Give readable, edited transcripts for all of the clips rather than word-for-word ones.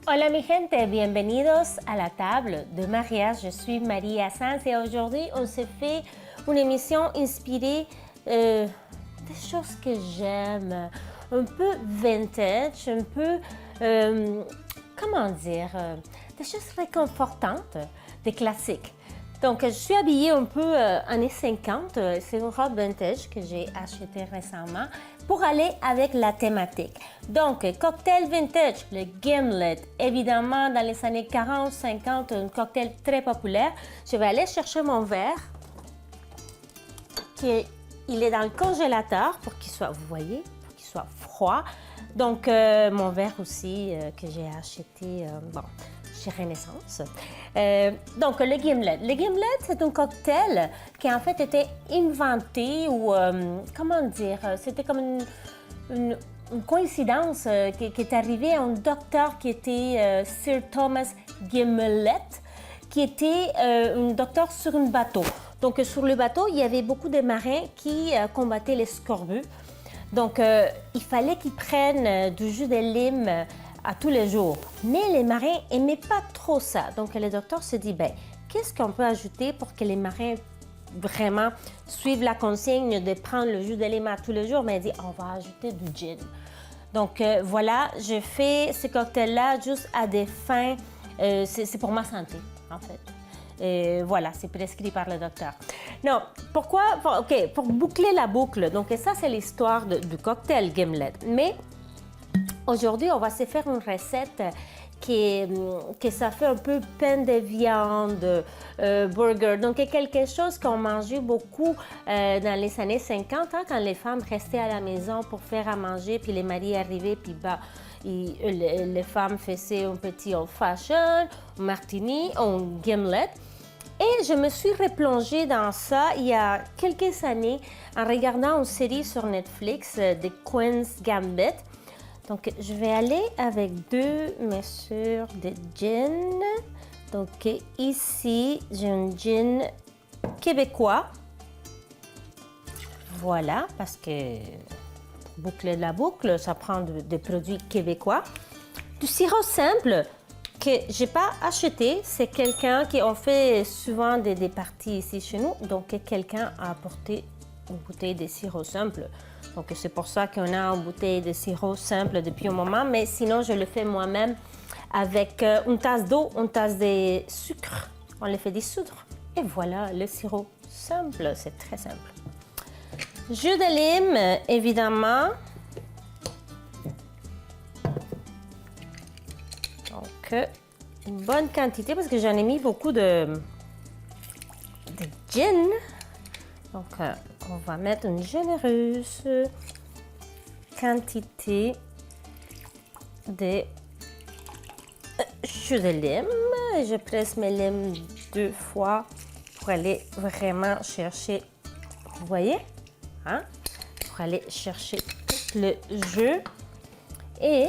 Hola mi gente, bienvenidos a la table de mariage. Je suis Maria Sanz et aujourd'hui on se fait une émission inspirée des choses que j'aime, un peu vintage, un peu, comment dire, des choses réconfortantes, des classiques. Donc, je suis habillée un peu années 50. C'est une robe vintage que j'ai achetée récemment pour aller avec la thématique. Donc, cocktail vintage, le Gimlet. Évidemment, dans les années 40, 50, un cocktail très populaire. Je vais aller chercher mon verre, il est dans le congélateur pour qu'il soit, vous voyez, pour qu'il soit froid. Donc, mon verre aussi que j'ai acheté, chez Renaissance. Donc, le Gimlet. Le Gimlet, c'est un cocktail qui en fait était inventé ou, comment dire, c'était comme une coïncidence qui est arrivée à un docteur qui était Sir Thomas Gimlet, qui était un docteur sur un bateau. Donc, sur le bateau, il y avait beaucoup de marins qui combattaient les scorbut. Donc, il fallait qu'ils prennent du jus de lime à tous les jours. Mais les marins n'aimaient pas trop ça. Donc, le docteur se dit, ben, qu'est-ce qu'on peut ajouter pour que les marins vraiment suivent la consigne de prendre le jus de lime à tous les jours? Mais il dit, on va ajouter du gin. Donc, voilà, je fais ce cocktail-là juste à des fins, c'est pour ma santé, en fait. Et voilà, c'est prescrit par le docteur. Non, pourquoi? Pour boucler la boucle. Donc, ça, c'est l'histoire du cocktail Gimlet. Mais aujourd'hui, on va se faire une recette que ça fait un peu pain de viande, burger. Donc, quelque chose qu'on mangeait beaucoup dans les années 50, hein, quand les femmes restaient à la maison pour faire à manger, puis les maris arrivaient, puis les femmes faisaient un petit old fashion, un martini, un Gimlet. Et je me suis replongée dans ça il y a quelques années en regardant une série sur Netflix, The Queen's Gambit. Donc, je vais aller avec 2 mesures de gin. Donc, ici, j'ai un gin québécois. Voilà, parce que pour boucler la boucle, ça prend des produits québécois. Du sirop simple que je n'ai pas acheté. C'est quelqu'un qui en fait souvent des parties ici chez nous. Donc, quelqu'un a apporté une bouteille de sirop simple. Donc, c'est pour ça qu'on a une bouteille de sirop simple depuis un moment. Mais sinon, je le fais moi-même avec une tasse d'eau, une tasse de sucre. On le fait dissoudre. Et voilà, le sirop simple. C'est très simple. Jus de lime, évidemment. Donc, une bonne quantité parce que j'en ai mis beaucoup de gin. Donc, on va mettre une généreuse quantité de jus de lime. Je presse mes limes 2 fois pour aller vraiment chercher, vous voyez, hein? Pour aller chercher tout le jus. Et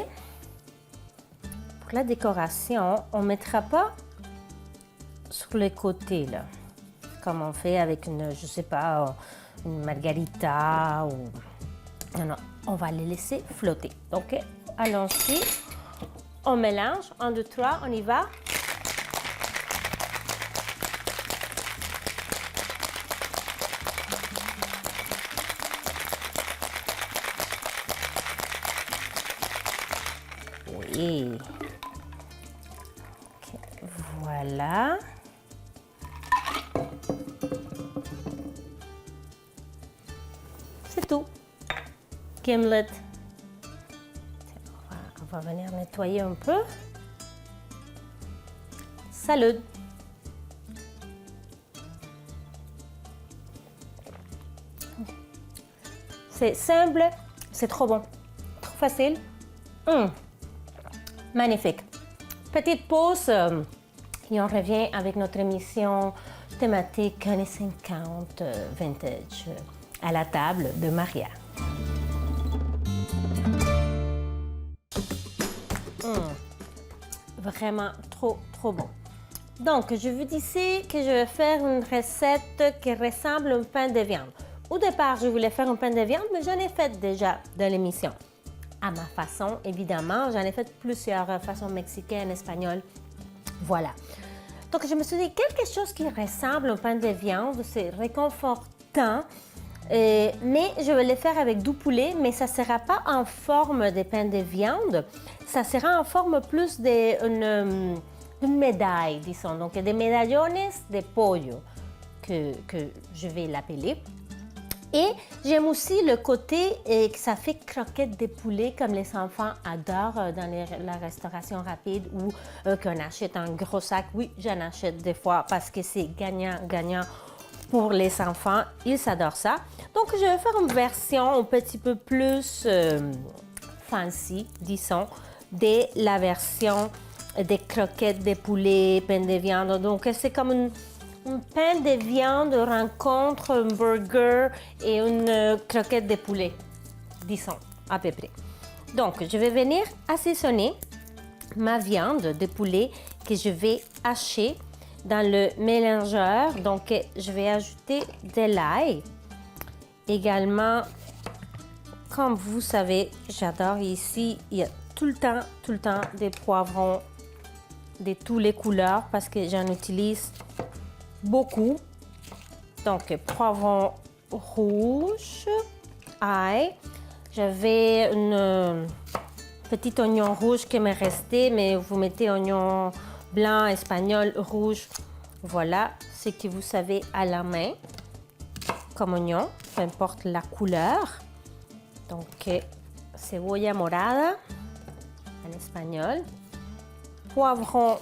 pour la décoration, on ne mettra pas sur les côtés, là, comme on fait avec une, je sais pas, une margarita ou... Non, non, on va les laisser flotter. Donc, allons-y. On mélange. 1, 2, 3, on y va. Oui. Okay, voilà. C'est tout. Gimlet. On va venir nettoyer un peu. Salade. C'est simple, c'est trop bon, trop facile. Magnifique. Petite pause et on revient avec notre émission thématique années 50 vintage à la table de Maria. Vraiment trop bon. Donc, je vous disais que je vais faire une recette qui ressemble à un pain de viande. Au départ, je voulais faire un pain de viande, mais j'en ai fait déjà dans l'émission. à ma façon, évidemment. J'en ai fait plusieurs façons mexicaines, espagnoles. Voilà. Donc, je me suis dit quelque chose qui ressemble au pain de viande, c'est réconfortant. Mais je vais le faire avec du poulet, mais ça ne sera pas en forme de pain de viande. Ça sera en forme plus d'une médaille, disons. Donc, des medallones de pollo, que je vais l'appeler. Et j'aime aussi le côté que ça fait croquettes de poulet comme les enfants adorent dans la restauration rapide ou qu'on achète un gros sac. Oui, j'en achète des fois parce que c'est gagnant pour les enfants. Ils adorent ça. Donc, je vais faire une version un petit peu plus fancy, disons, de la version des croquettes de poulet, pain de viande. Donc, c'est comme un pain de viande rencontre un burger et une croquette de poulet, disons, à peu près. Donc, je vais venir assaisonner ma viande de poulet que je vais hacher dans le mélangeur. Donc, je vais ajouter de l'ail. Également, comme vous savez, j'adore ici, il y a tout le temps des poivrons de toutes les couleurs parce que j'en utilise beaucoup. Donc, poivron rouge, ail. J'avais un petit oignon rouge qui m'est resté, mais vous mettez oignon blanc, espagnol, rouge. Voilà ce que vous savez à la main comme oignon, peu importe la couleur. Donc, cebolla morada en espagnol. Poivron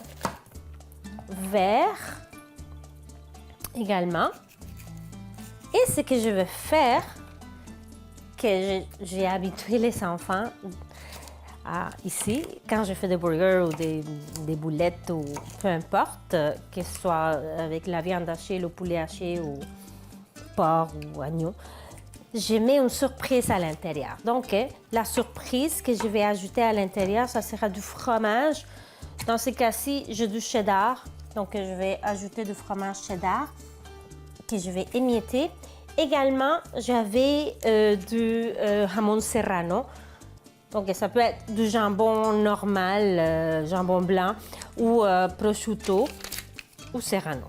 vert également. Et ce que je vais faire, que j'ai habitué les enfants ici, quand je fais des burgers ou des boulettes ou peu importe, que ce soit avec la viande hachée, le poulet haché ou porc ou agneau, je mets une surprise à l'intérieur. Donc, la surprise que je vais ajouter à l'intérieur, ça sera du fromage. Dans ce cas-ci, j'ai du cheddar. Donc, je vais ajouter du fromage cheddar que je vais émietter. Également, j'avais du jamon serrano. Donc, ça peut être du jambon normal, jambon blanc, ou prosciutto ou serrano.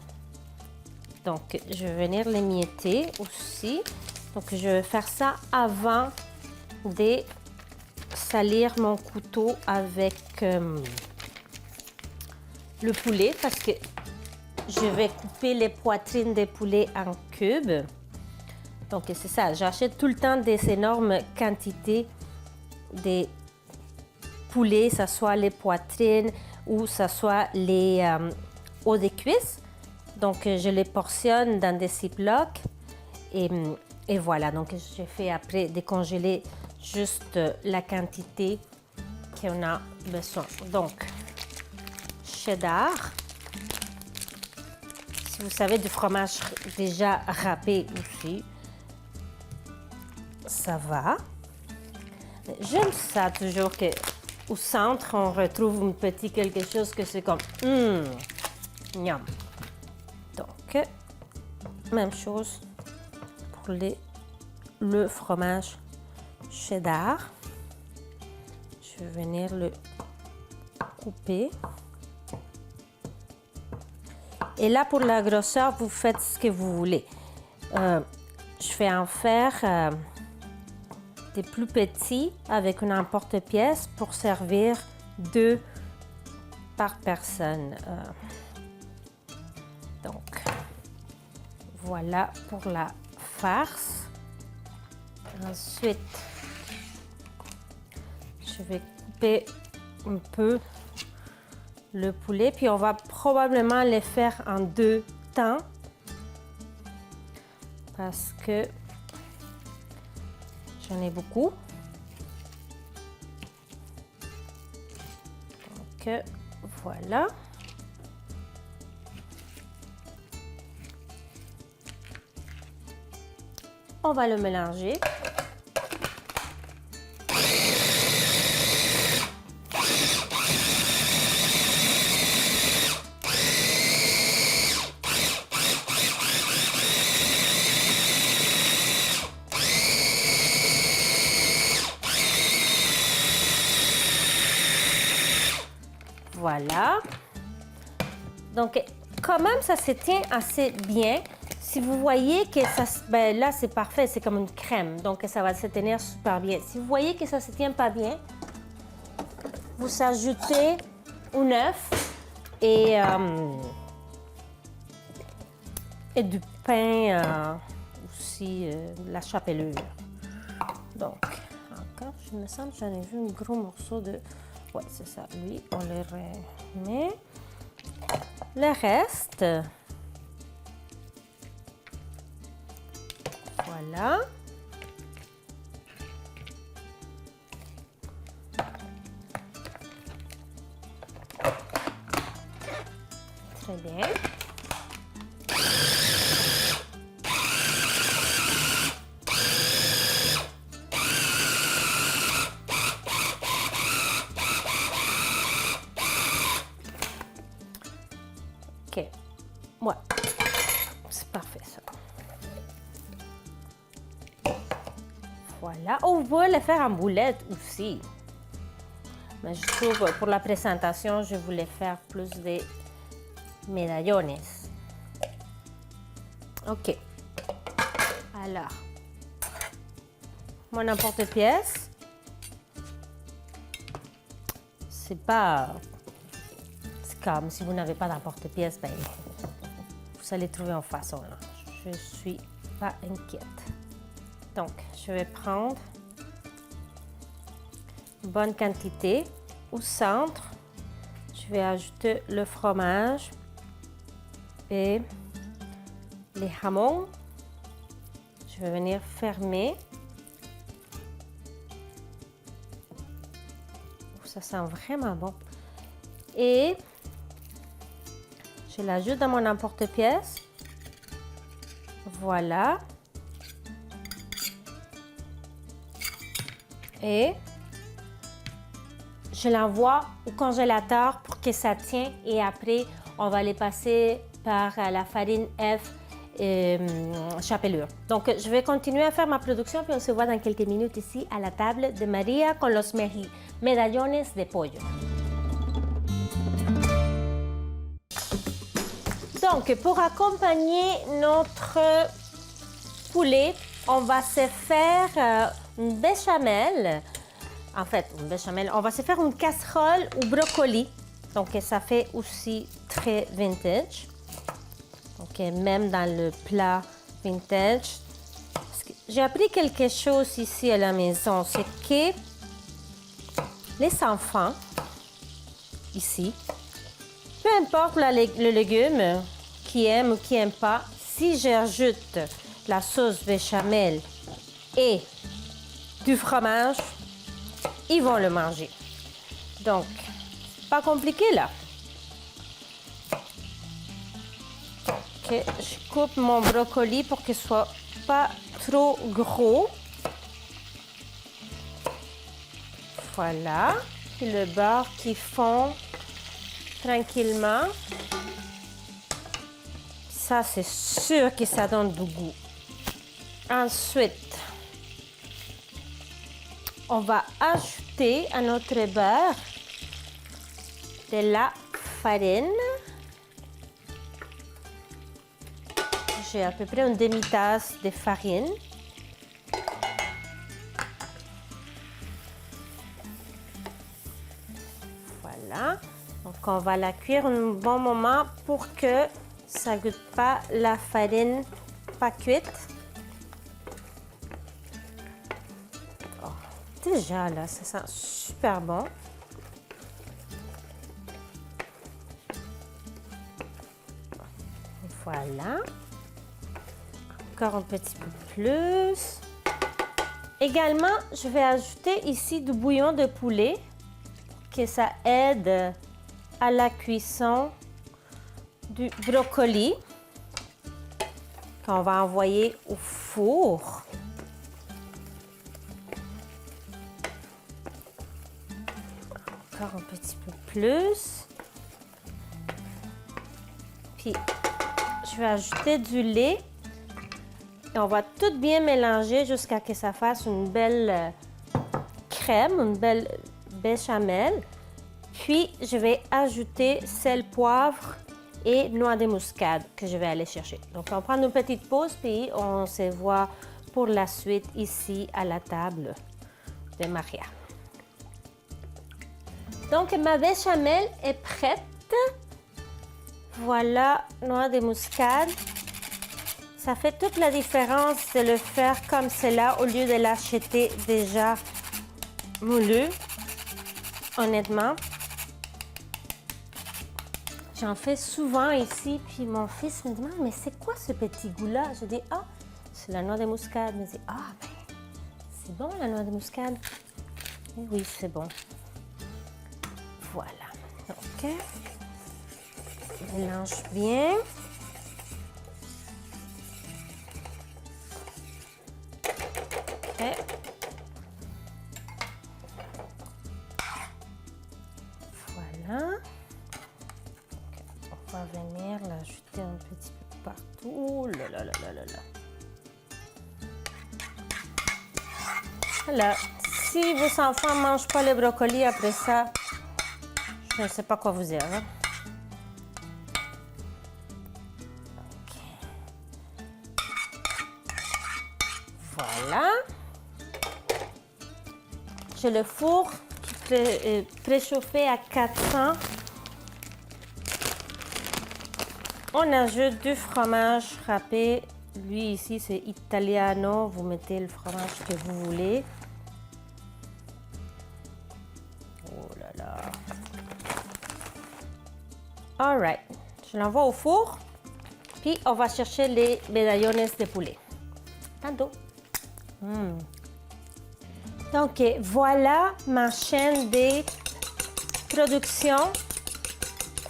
Donc, je vais venir l'émietter aussi. Donc, je vais faire ça avant de salir mon couteau avec le poulet parce que je vais couper les poitrines des poulets en cubes. Donc, c'est ça. J'achète tout le temps des énormes quantités de poulets, que ce soit les poitrines ou que ce soit les os de cuisse. Donc, je les portionne dans des ziplocs et voilà. Donc, je fais après décongeler juste la quantité qu'on a besoin. Donc, cheddar. Si vous savez du fromage déjà râpé aussi, ça va. J'aime ça toujours qu'au centre, on retrouve un petit quelque chose que c'est comme miam. Donc, même chose pour le fromage cheddar. Je vais venir le couper. Et là, pour la grosseur, vous faites ce que vous voulez. Je vais en faire des plus petits avec une emporte-pièce pour servir 2 par personne. Donc, voilà pour la farce. Ensuite, je vais couper un peu le poulet, puis on va probablement les faire en 2 temps parce que j'en ai beaucoup. Donc, voilà. On va le mélanger. Voilà. Donc, quand même, ça se tient assez bien. Si vous voyez que ça... Ben là, c'est parfait, c'est comme une crème. Donc, ça va se tenir super bien. Si vous voyez que ça ne se tient pas bien, vous ajoutez un œuf et du pain aussi, la chapelure. Donc, encore, je me sens que j'en ai vu un gros morceau de... Oui, c'est ça. Lui, on le remet. Le reste, voilà. Très bien. OK. Ouais. C'est parfait, ça. Voilà. Oh, vous pouvez le faire en boulette aussi. Mais je trouve, pour la présentation, je voulais faire plus des medallones. OK. Alors, mon emporte-pièce, c'est pas... C'est comme si vous n'avez pas d'emporte-pièce, ben, vous allez trouver en façon, là. Je suis pas inquiète. Donc, je vais prendre une bonne quantité. Au centre, je vais ajouter le fromage et les hammons. Je vais venir fermer. Ça sent vraiment bon. Et je l'ajoute dans mon emporte-pièce. Voilà. Et je l'envoie au congélateur pour que ça tienne. Et après, on va les passer par la farine F chapelure. Donc, je vais continuer à faire ma production, puis on se voit dans quelques minutes ici à la table de Maria con los medallones de pollo. Donc, pour accompagner notre poulet, on va se faire une béchamel. En fait, une béchamel, on va se faire une casserole au brocoli. Donc, ça fait aussi très vintage. Donc, même dans le plat vintage. J'ai appris quelque chose ici à la maison, c'est que les enfants, ici, peu importe le légume, qui aime ou qui n'aime pas, si j'ajoute la sauce béchamel et du fromage, ils vont le manger. Donc, pas compliqué là. Ok, je coupe mon brocoli pour qu'il soit pas trop gros. Voilà. Puis le beurre qui fond tranquillement. Ça, c'est sûr que ça donne du goût. Ensuite, on va ajouter à notre beurre de la farine. J'ai à peu près une demi-tasse de farine. Voilà. Donc, on va la cuire un bon moment pour que ça ne goûte pas la farine pas cuite. Oh, déjà, là, ça sent super bon. Voilà. Encore un petit peu plus. Également, je vais ajouter ici du bouillon de poulet pour que ça aide à la cuisson du brocoli qu'on va envoyer au four. Encore un petit peu plus. Puis, je vais ajouter du lait. Et on va tout bien mélanger jusqu'à ce que ça fasse une belle crème, une belle béchamel. Puis, je vais ajouter sel, poivre et noix de muscade que je vais aller chercher. Donc, on prend une petite pause, puis on se voit pour la suite ici à la table de Maria. Donc, ma béchamel est prête. Voilà, noix de muscade. Ça fait toute la différence de le faire comme cela au lieu de l'acheter déjà moulu, honnêtement. J'en fais souvent ici, puis mon fils me demande, mais c'est quoi ce petit goût-là? Je dis, ah, c'est la noix de muscade. Il me dit, ah, ben, c'est bon la noix de muscade. Et oui, c'est bon. Voilà. OK. Mélange bien. OK. Voilà. On va venir l'ajouter un petit peu partout. Oh là là là là là là. Voilà. Si vos enfants ne mangent pas le brocoli après ça, je ne sais pas quoi vous dire. Hein? Voilà. J'ai le four qui est préchauffé à 400. On ajoute du fromage râpé. Lui ici c'est Italiano. Vous mettez le fromage que vous voulez. Oh là là. All right. Je l'envoie au four. Puis on va chercher les medallones de poulet. Tantôt. Donc voilà ma chaîne de production.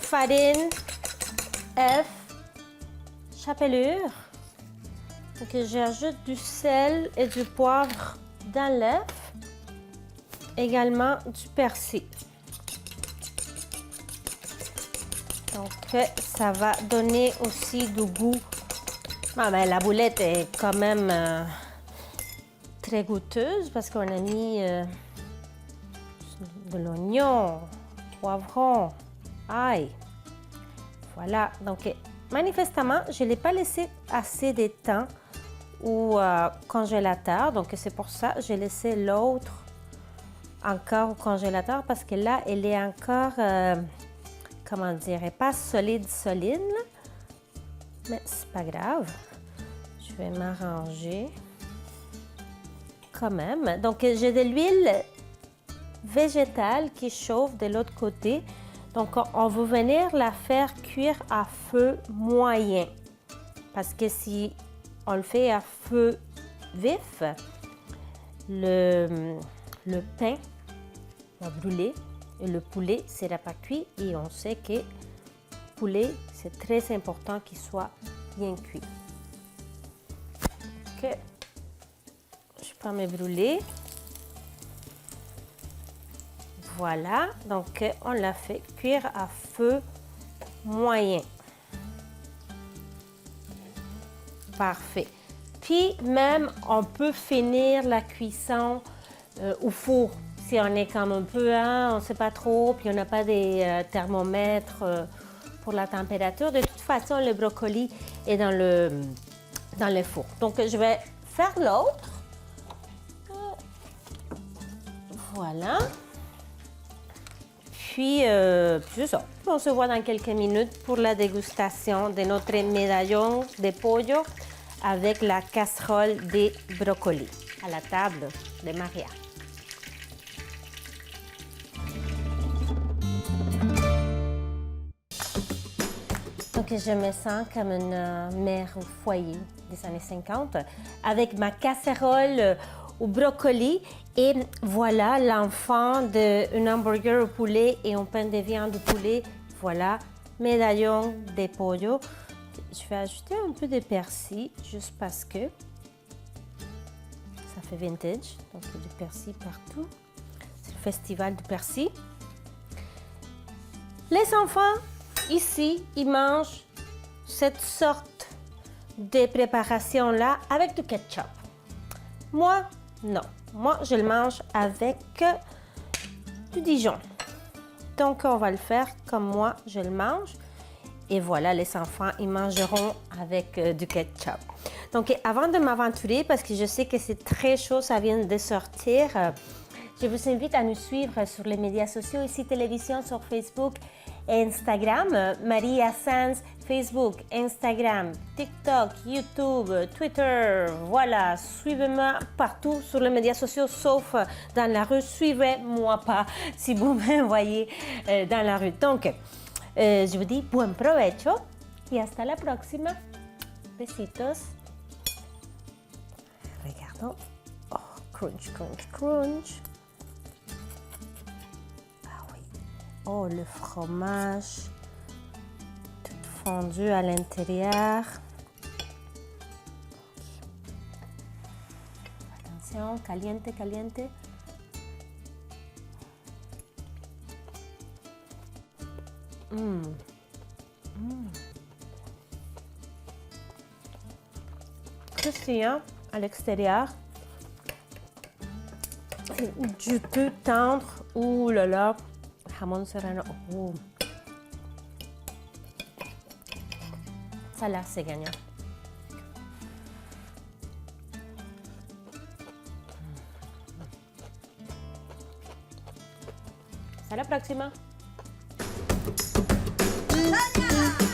Farine, œuf, chapelure. Donc j'ajoute du sel et du poivre dans l'œuf. Également du persil. Donc ça va donner aussi du goût. Ah, ben, la boulette est quand même très goûteuse parce qu'on a mis de l'oignon, poivron, ail. Voilà, donc manifestement, je ne l'ai pas laissé assez de temps au congélateur. Donc c'est pour ça que j'ai laissé l'autre encore au congélateur parce que là, elle est encore, comment dire, elle n'est pas solide, mais c'est pas grave. Je vais m'arranger quand même. Donc j'ai de l'huile végétale qui chauffe de l'autre côté. Donc on va venir la faire cuire à feu moyen. Parce que si on le fait à feu vif, le pain va brûler et le poulet ne sera pas cuit. Et on sait que le poulet, c'est très important qu'il soit bien cuit. OK. Je peux me brûler. Voilà, donc on l'a fait cuire à feu moyen. Parfait. Puis même, on peut finir la cuisson au four. Si on est comme un peu, hein, on ne sait pas trop, puis on n'a pas des thermomètres pour la température. De toute façon, le brocoli est dans le four. Donc, je vais faire l'autre. Voilà. Puis, c'est ça. On se voit dans quelques minutes pour la dégustation de notre médaillon de pollo avec la casserole de brocoli à la table de Maria. Donc, je me sens comme une mère au foyer des années 50 avec ma casserole au brocoli. Et voilà l'enfant d'un hamburger au poulet et un pain de viande au poulet. Voilà, médaillon de pollo. Je vais ajouter un peu de persil juste parce que ça fait vintage. Donc, il y a du persil partout. C'est le festival du persil. Les enfants, ici, ils mangent cette sorte de préparation-là avec du ketchup. Moi, non. Moi, je le mange avec du Dijon. Donc, on va le faire comme moi, je le mange. Et voilà, les enfants, ils mangeront avec du ketchup. Donc, avant de m'aventurer, parce que je sais que c'est très chaud, ça vient de sortir, je vous invite à nous suivre sur les médias sociaux, ici télévision, sur Facebook et Instagram. Maria Sanz, Facebook, Instagram, TikTok, YouTube, Twitter. Voilà, suivez-moi partout sur les médias sociaux, sauf dans la rue. Suivez-moi pas si vous me voyez dans la rue. Donc, je vous dis buen provecho y hasta la próxima. Besitos. Regardons. Oh, crunch, crunch, crunch. Ah oui. Oh, le fromage. Tout fondu à l'intérieur. Attention, caliente, caliente. Croustillant à l'extérieur, juteux, tendre. Ouh là là, jamon serrano. Oh. Ça là, c'est gagnant. Hasta la próxima. Tania!